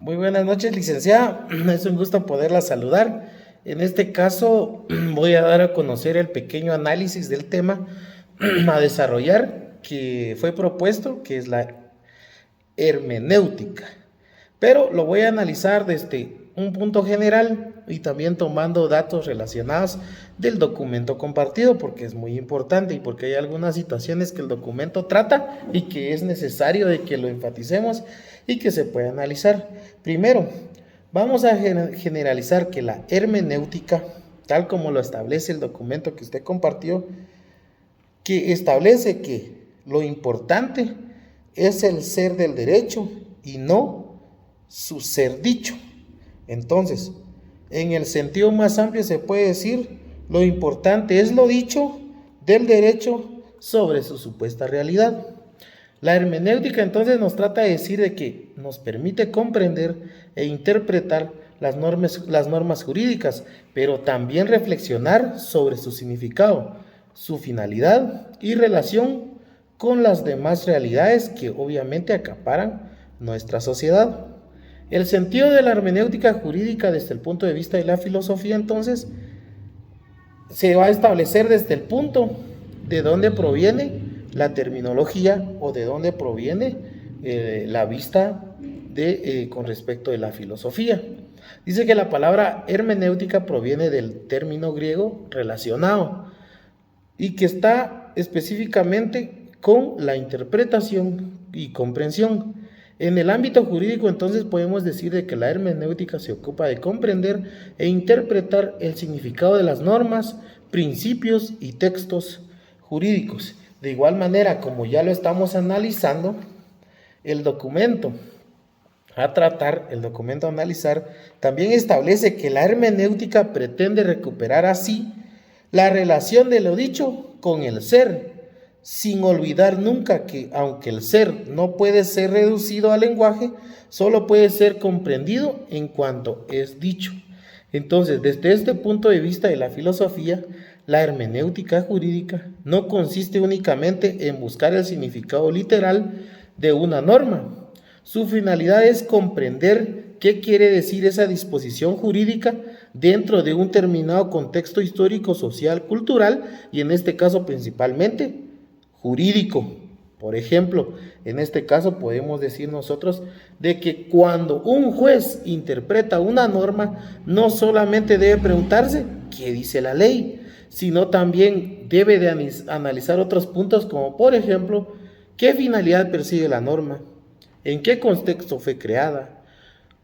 Muy buenas noches, licenciada. Es un gusto poderla saludar. En este caso, voy a dar a conocer el pequeño análisis del tema a desarrollar que fue propuesto, que es la hermenéutica. Pero lo voy a analizar desde un punto general y también tomando datos relacionados del documento compartido, porque es muy importante y porque hay algunas situaciones que el documento trata y que es necesario de que lo enfaticemos y que se pueda analizar. Primero, vamos a generalizar que la hermenéutica, tal como lo establece el documento que usted compartió, que establece que lo importante es el ser del derecho y no su ser dicho. Entonces, en el sentido más amplio se puede decir, lo importante es lo dicho del derecho sobre su supuesta realidad. La hermenéutica entonces nos trata de decir de que nos permite comprender e interpretar las normas jurídicas, pero también reflexionar sobre su significado, su finalidad y relación con las demás realidades que obviamente acaparan nuestra sociedad. El sentido de la hermenéutica jurídica desde el punto de vista de la filosofía entonces se va a establecer desde el punto de dónde proviene la terminología o de dónde proviene la vista con respecto de la filosofía. Dice que la palabra hermenéutica proviene del término griego relacionado y que está específicamente con la interpretación y comprensión. En el ámbito jurídico entonces podemos decir de que la hermenéutica se ocupa de comprender e interpretar el significado de las normas, principios y textos jurídicos. De igual manera, como ya lo estamos analizando, el documento a analizar, también establece que la hermenéutica pretende recuperar así la relación de lo dicho con el ser, sin olvidar nunca que, aunque el ser no puede ser reducido al lenguaje, solo puede ser comprendido en cuanto es dicho. Entonces, desde este punto de vista de la filosofía, la hermenéutica jurídica no consiste únicamente en buscar el significado literal de una norma. Su finalidad es comprender qué quiere decir esa disposición jurídica dentro de un determinado contexto histórico, social, cultural y en este caso principalmente jurídico. Por ejemplo, en este caso podemos decir nosotros de que cuando un juez interpreta una norma, no solamente debe preguntarse qué dice la ley, sino también debe de analizar otros puntos como por ejemplo, qué finalidad persigue la norma, en qué contexto fue creada,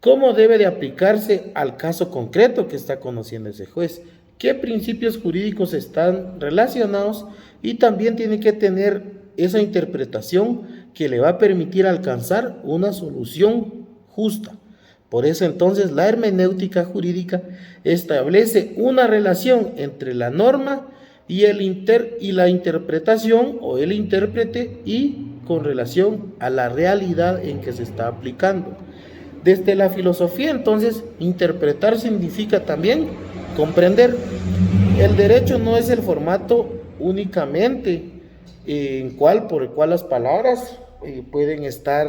cómo debe de aplicarse al caso concreto que está conociendo ese juez, qué principios jurídicos están relacionados y también tiene que tener esa interpretación que le va a permitir alcanzar una solución justa. Por eso entonces la hermenéutica jurídica establece una relación entre la norma y la interpretación o el intérprete y con relación a la realidad en que se está aplicando. Desde la filosofía entonces interpretar significa también comprender. El derecho no es el formato únicamente por el cual las palabras pueden estar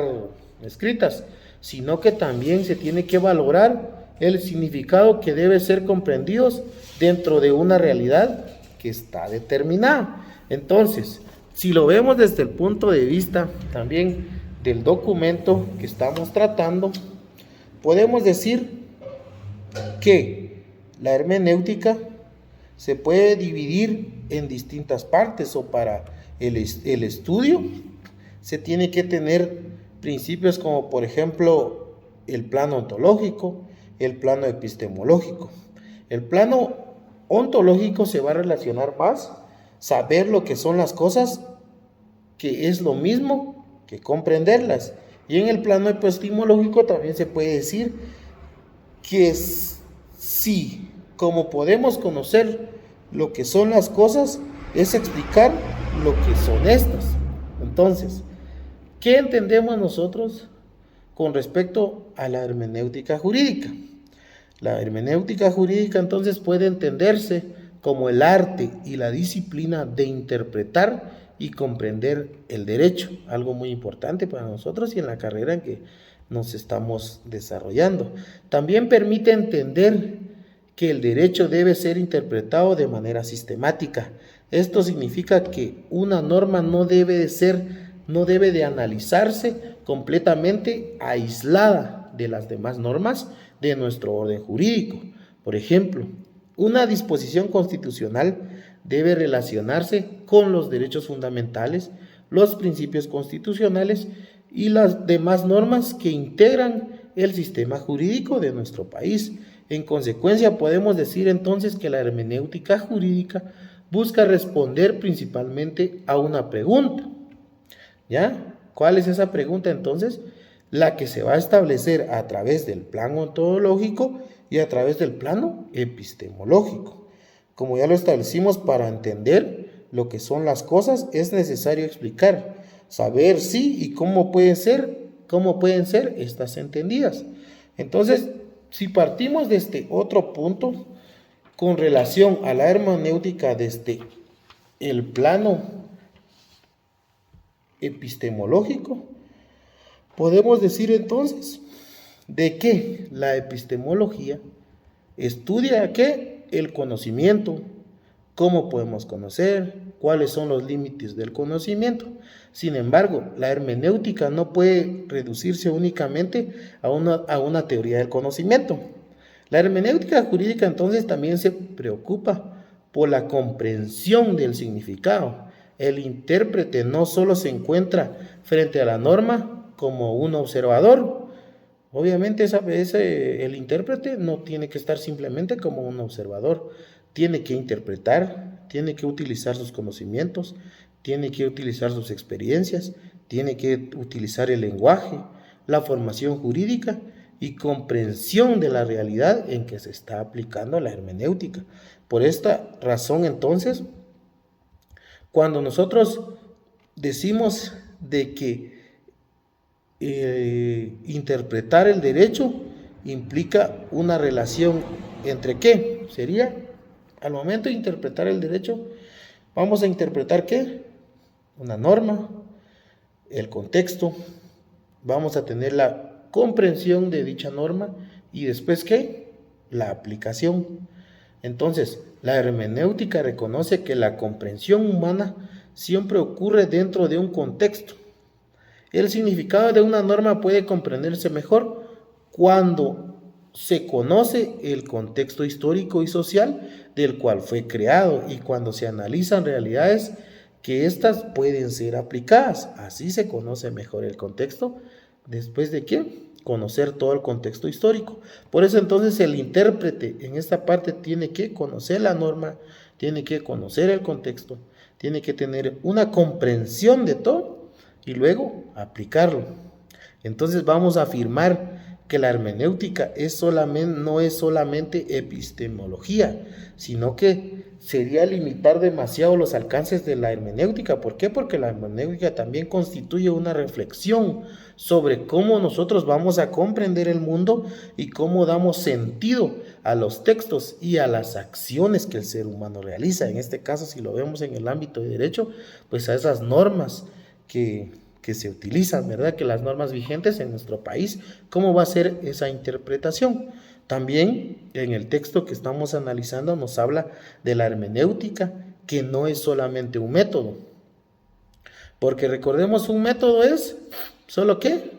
escritas, sino que también se tiene que valorar el significado que debe ser comprendidos dentro de una realidad que está determinada. Entonces, si lo vemos desde el punto de vista también del documento que estamos tratando, podemos decir que la hermenéutica se puede dividir en distintas partes o para el estudio se tiene que tener principios como por ejemplo el plano ontológico, el plano epistemológico. El plano ontológico se va a relacionar más saber lo que son las cosas, que es lo mismo que comprenderlas. Y en el plano epistemológico también se puede decir que sí, como podemos conocer lo que son las cosas, es explicar lo que son estas. Entonces, ¿qué entendemos nosotros con respecto a la hermenéutica jurídica? La hermenéutica jurídica entonces puede entenderse como el arte y la disciplina de interpretar y comprender el derecho, algo muy importante para nosotros y en la carrera nos estamos desarrollando. También permite entender que el derecho debe ser interpretado de manera sistemática. Esto significa que una norma no debe de analizarse completamente aislada de las demás normas de nuestro orden jurídico. Por ejemplo, una disposición constitucional debe relacionarse con los derechos fundamentales, los principios constitucionales y las demás normas que integran el sistema jurídico de nuestro país. En consecuencia, podemos decir entonces que la hermenéutica jurídica busca responder principalmente a una pregunta. ¿Ya? ¿Cuál es esa pregunta entonces? La que se va a establecer a través del plano ontológico y a través del plano epistemológico. Como ya lo establecimos, para entender lo que son las cosas es necesario explicar, saber si y cómo pueden ser estas entendidas. Entonces, si partimos de este otro punto con relación a la hermenéutica desde el plano epistemológico, podemos decir entonces de que la epistemología estudia ¿qué? El conocimiento, cómo podemos conocer, cuáles son los límites del conocimiento. Sin embargo, la hermenéutica no puede reducirse únicamente a una teoría del conocimiento. La hermenéutica jurídica entonces también se preocupa por la comprensión del significado. El intérprete no solo se encuentra frente a la norma como un observador. Obviamente el intérprete no tiene que estar simplemente como un observador, tiene que interpretar, tiene que utilizar sus conocimientos, tiene que utilizar sus experiencias, tiene que utilizar el lenguaje, la formación jurídica y comprensión de la realidad en que se está aplicando la hermenéutica. Por esta razón, entonces, cuando nosotros decimos de que interpretar el derecho implica una relación entre ¿qué? Sería, al momento de interpretar el derecho, vamos a interpretar ¿qué? Una norma, el contexto, vamos a tener la comprensión de dicha norma y después ¿qué? La aplicación. Entonces, la hermenéutica reconoce que la comprensión humana siempre ocurre dentro de un contexto. El significado de una norma puede comprenderse mejor cuando se conoce el contexto histórico y social del cual fue creado y cuando se analizan realidades que éstas pueden ser aplicadas. Así se conoce mejor el contexto. ¿Después de qué? Conocer todo el contexto histórico. Por eso entonces el intérprete en esta parte tiene que conocer la norma, tiene que conocer el contexto, tiene que tener una comprensión de todo y luego aplicarlo. Entonces vamos a afirmar que la hermenéutica no es solamente epistemología, sino que sería limitar demasiado los alcances de la hermenéutica. ¿Por qué? Porque la hermenéutica también constituye una reflexión sobre cómo nosotros vamos a comprender el mundo y cómo damos sentido a los textos y a las acciones que el ser humano realiza. En este caso, si lo vemos en el ámbito de derecho, pues a esas normas que se utilizan, ¿verdad? Que las normas vigentes en nuestro país, ¿cómo va a ser esa interpretación? También en el texto que estamos analizando nos habla de la hermenéutica, que no es solamente un método. Porque recordemos, un método es solo que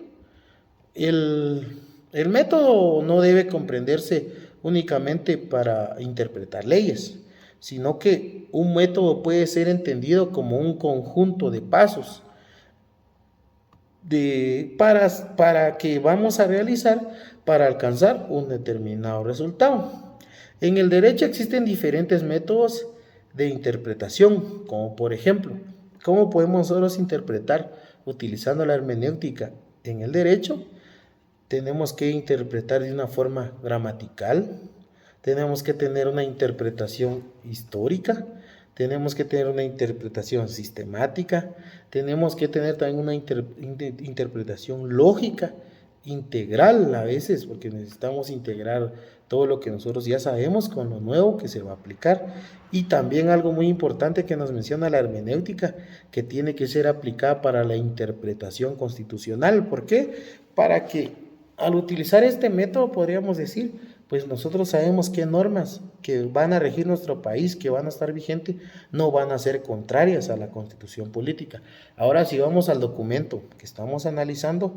el método no debe comprenderse únicamente para interpretar leyes, sino que un método puede ser entendido como un conjunto de pasos para que vamos a realizar para alcanzar un determinado resultado. En el derecho existen diferentes métodos de interpretación, como por ejemplo, ¿cómo podemos nosotros interpretar utilizando la hermenéutica en el derecho? Tenemos que interpretar de una forma gramatical, tenemos que tener una interpretación histórica, tenemos que tener una interpretación sistemática, tenemos que tener también una interpretación lógica integral a veces, porque necesitamos integrar todo lo que nosotros ya sabemos con lo nuevo que se va a aplicar. Y también algo muy importante que nos menciona la hermenéutica, que tiene que ser aplicada para la interpretación constitucional. ¿Por qué? Para que al utilizar este método, podríamos decir, pues nosotros sabemos qué normas que van a regir nuestro país, que van a estar vigentes, no van a ser contrarias a la constitución política. Ahora, si vamos al documento que estamos analizando,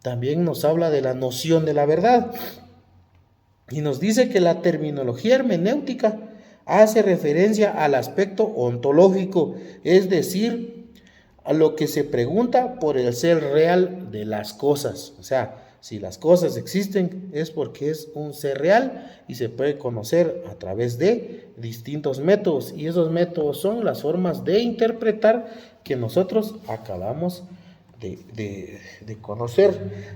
también nos habla de la noción de la verdad y nos dice que la terminología hermenéutica hace referencia al aspecto ontológico, es decir, a lo que se pregunta por el ser real de las cosas. O sea, si las cosas existen es porque es un ser real y se puede conocer a través de distintos métodos, y esos métodos son las formas de interpretar que nosotros acabamos de conocer.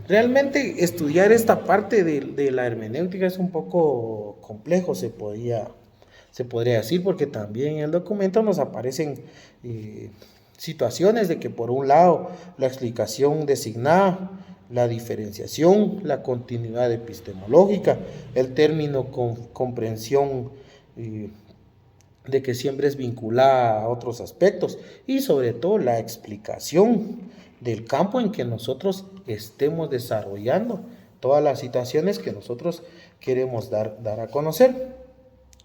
Realmente estudiar esta parte de la hermenéutica es un poco complejo, se podría decir, porque también en el documento nos aparecen situaciones de que por un lado la explicación designada, la diferenciación, la continuidad epistemológica, el término comprensión de que siempre es vinculada a otros aspectos, y sobre todo la explicación del campo en que nosotros estemos desarrollando todas las situaciones que nosotros queremos dar a conocer.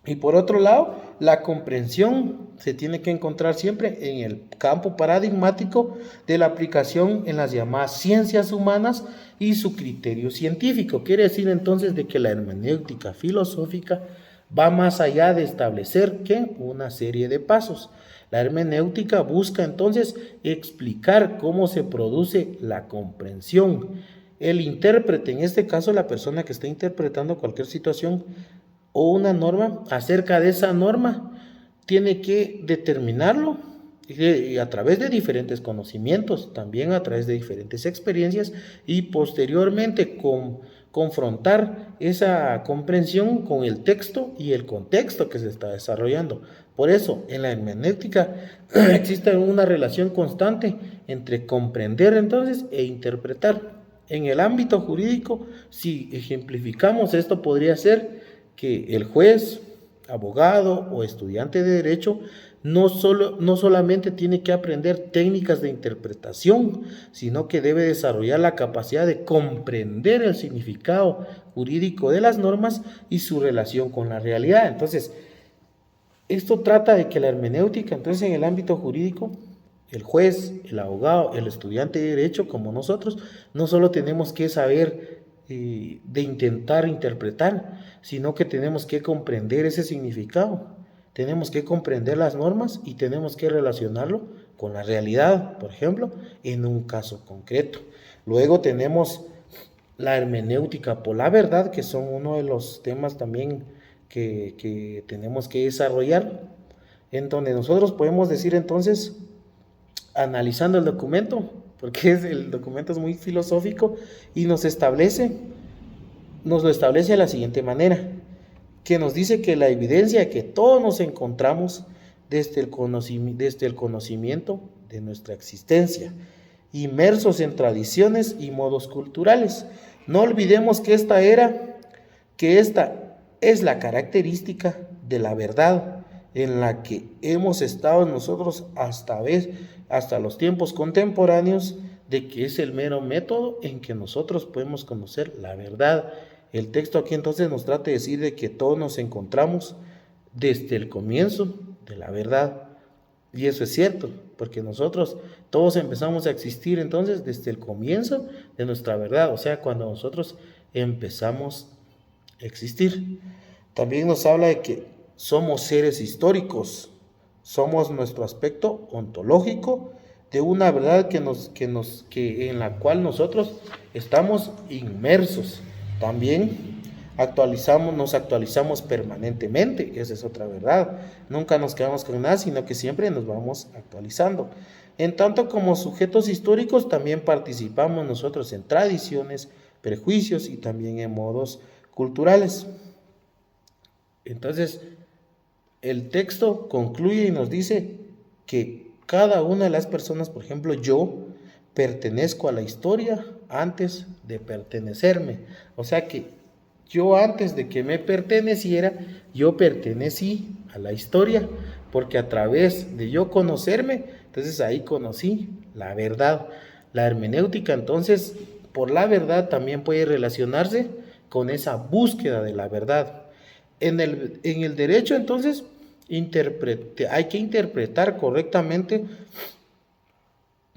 Y por otro lado, la comprensión se tiene que encontrar siempre en el campo paradigmático de la aplicación en las llamadas ciencias humanas y su criterio científico. Quiere decir entonces de que la hermenéutica filosófica va más allá de establecer que una serie de pasos. La hermenéutica busca entonces explicar cómo se produce la comprensión. El intérprete, en este caso la persona que está interpretando cualquier situación o una norma, acerca de esa norma, tiene que determinarlo a través de diferentes conocimientos, también a través de diferentes experiencias, y posteriormente confrontar esa comprensión con el texto y el contexto que se está desarrollando. Por eso, en la hermenéutica existe una relación constante entre comprender entonces e interpretar. En el ámbito jurídico, si ejemplificamos esto, podría ser que el juez, abogado o estudiante de derecho no solamente tiene que aprender técnicas de interpretación, sino que debe desarrollar la capacidad de comprender el significado jurídico de las normas y su relación con la realidad. Entonces, esto trata de que la hermenéutica, entonces en el ámbito jurídico, el juez, el abogado, el estudiante de derecho, como nosotros, no solo tenemos que saber de intentar interpretar, sino que tenemos que comprender ese significado, tenemos que comprender las normas y tenemos que relacionarlo con la realidad, por ejemplo, en un caso concreto. Luego tenemos la hermenéutica por la verdad, que son uno de los temas también que tenemos que desarrollar, en donde nosotros podemos decir entonces, analizando el documento, porque el documento es muy filosófico y nos lo establece de la siguiente manera, que nos dice que la evidencia que todos nos encontramos desde el conocimiento de nuestra existencia, inmersos en tradiciones y modos culturales. No olvidemos que esta es la característica de la verdad en la que hemos estado nosotros hasta los tiempos contemporáneos, de que es el mero método en que nosotros podemos conocer la verdad. El texto aquí entonces nos trata de decir de que todos nos encontramos desde el comienzo de la verdad. Y eso es cierto, porque nosotros todos empezamos a existir entonces desde el comienzo de nuestra verdad, o sea, cuando nosotros empezamos a existir. También nos habla de que somos seres históricos, somos nuestro aspecto ontológico de una verdad en la cual nosotros estamos inmersos. También nos actualizamos permanentemente, esa es otra verdad. Nunca nos quedamos con nada, sino que siempre nos vamos actualizando. En tanto como sujetos históricos, también participamos nosotros en tradiciones, prejuicios y también en modos culturales. Entonces, el texto concluye y nos dice que cada una de las personas, por ejemplo, yo pertenezco a la historia antes de pertenecerme. O sea que yo antes de que me perteneciera, yo pertenecí a la historia, porque a través de yo conocerme, entonces ahí conocí la verdad. La hermenéutica, entonces, por la verdad también puede relacionarse con esa búsqueda de la verdad. En el derecho, entonces, hay que interpretar correctamente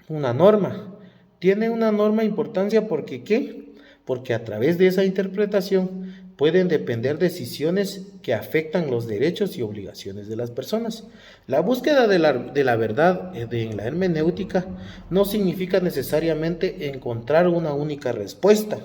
una norma. Tiene una norma importancia porque ¿qué? Porque a través de esa interpretación pueden depender decisiones que afectan los derechos y obligaciones de las personas. La búsqueda de la verdad en la hermenéutica no significa necesariamente encontrar una única respuesta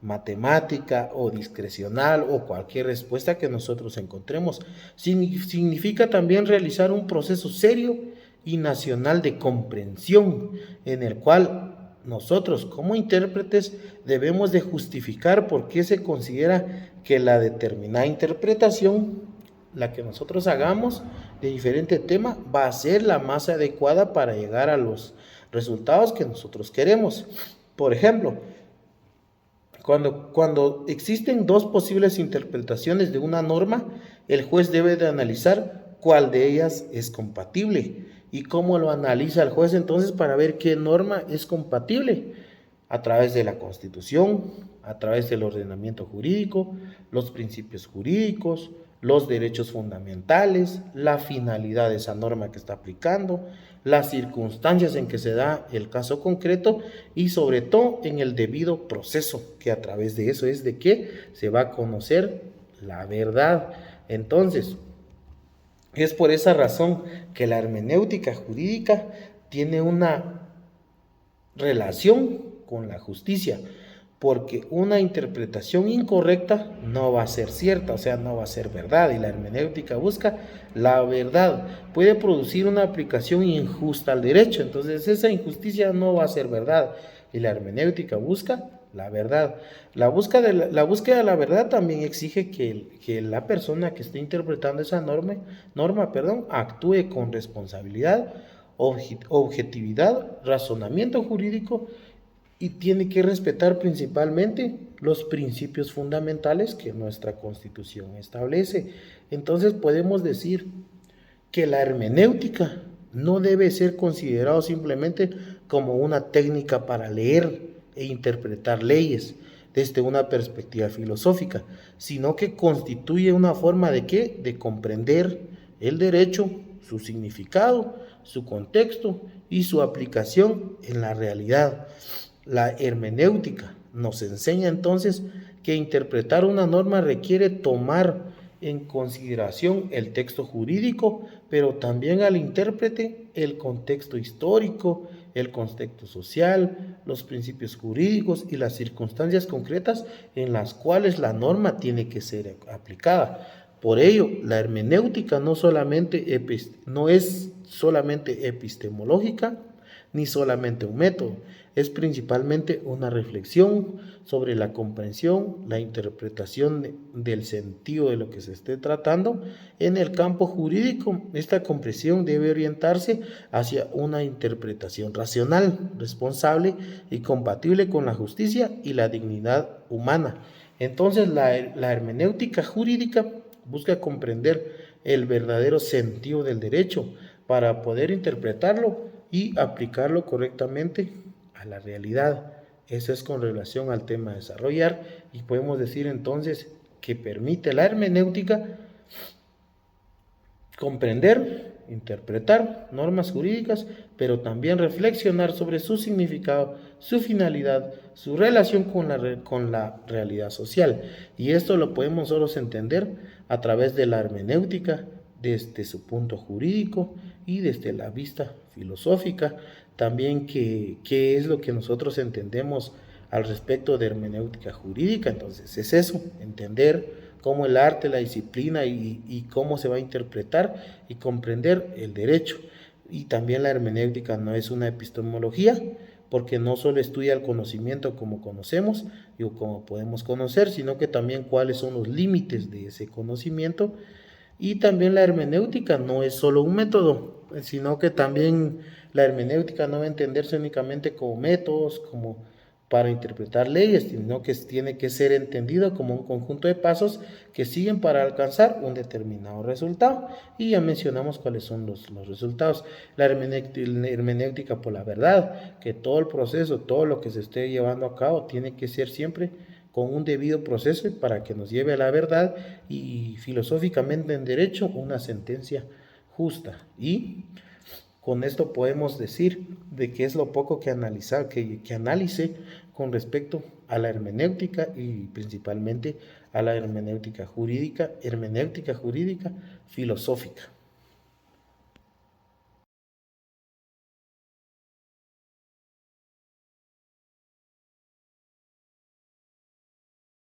matemática o discrecional o cualquier respuesta que nosotros encontremos. Significa también realizar un proceso serio y nacional de comprensión en el cual nosotros como intérpretes debemos de justificar por qué se considera que la determinada interpretación, la que nosotros hagamos de diferente tema, va a ser la más adecuada para llegar a los resultados que nosotros queremos. Por ejemplo, cuando existen dos posibles interpretaciones de una norma, el juez debe de analizar cuál de ellas es compatible. ¿Y cómo lo analiza el juez entonces para ver qué norma es compatible? A través de la Constitución, a través del ordenamiento jurídico, los principios jurídicos, los derechos fundamentales, la finalidad de esa norma que está aplicando, las circunstancias en que se da el caso concreto y sobre todo en el debido proceso, que a través de eso es de que se va a conocer la verdad. Entonces, es por esa razón que la hermenéutica jurídica tiene una relación con la justicia, porque una interpretación incorrecta no va a ser cierta, o sea, no va a ser verdad, y la hermenéutica busca la verdad. Puede producir una aplicación injusta al derecho, entonces esa injusticia no va a ser verdad, y la hermenéutica busca la verdad. La búsqueda de la verdad también exige que la persona que esté interpretando esa norma, actúe con responsabilidad, objetividad, razonamiento jurídico, y tiene que respetar principalmente los principios fundamentales que nuestra Constitución establece. Entonces podemos decir que la hermenéutica no debe ser considerado simplemente como una técnica para leer e interpretar leyes desde una perspectiva filosófica, sino que constituye una forma de ¿qué? De comprender el derecho, su significado, su contexto y su aplicación en la realidad. La hermenéutica nos enseña entonces que interpretar una norma requiere tomar en consideración el texto jurídico, pero también al intérprete el contexto histórico, el contexto social, los principios jurídicos y las circunstancias concretas en las cuales la norma tiene que ser aplicada. Por ello, la hermenéutica no es solamente epistemológica, ni solamente un método, es principalmente una reflexión sobre la comprensión, la interpretación del sentido de lo que se esté tratando. En el campo jurídico, esta comprensión debe orientarse hacia una interpretación racional, responsable y compatible con la justicia y la dignidad humana. Entonces, la hermenéutica jurídica busca comprender el verdadero sentido del derecho para poder interpretarlo y aplicarlo correctamente a la realidad. Eso es con relación al tema a desarrollar, y podemos decir entonces que permite la hermenéutica comprender, interpretar normas jurídicas, pero también reflexionar sobre su significado, su finalidad, su relación con la realidad social. Y esto lo podemos solo entender a través de la hermenéutica desde su punto jurídico y desde la vista filosófica. También qué es lo que nosotros entendemos al respecto de hermenéutica jurídica. Entonces es eso, entender cómo el arte, la disciplina y cómo se va a interpretar y comprender el derecho. Y también la hermenéutica no es una epistemología, porque no solo estudia el conocimiento como conocemos o como podemos conocer, sino que también cuáles son los límites de ese conocimiento. Y también la hermenéutica no es solo un método, sino que también la hermenéutica no va a entenderse únicamente como métodos, para interpretar leyes, sino que tiene que ser entendido como un conjunto de pasos que siguen para alcanzar un determinado resultado. Y ya mencionamos cuáles son los resultados. La hermenéutica por la verdad, que todo el proceso, todo lo que se esté llevando a cabo, tiene que ser siempre con un debido proceso para que nos lleve a la verdad y filosóficamente en derecho una sentencia justa. Y con esto podemos decir de qué es lo poco que analiza, que analice con respecto a la hermenéutica y principalmente a la hermenéutica jurídica filosófica.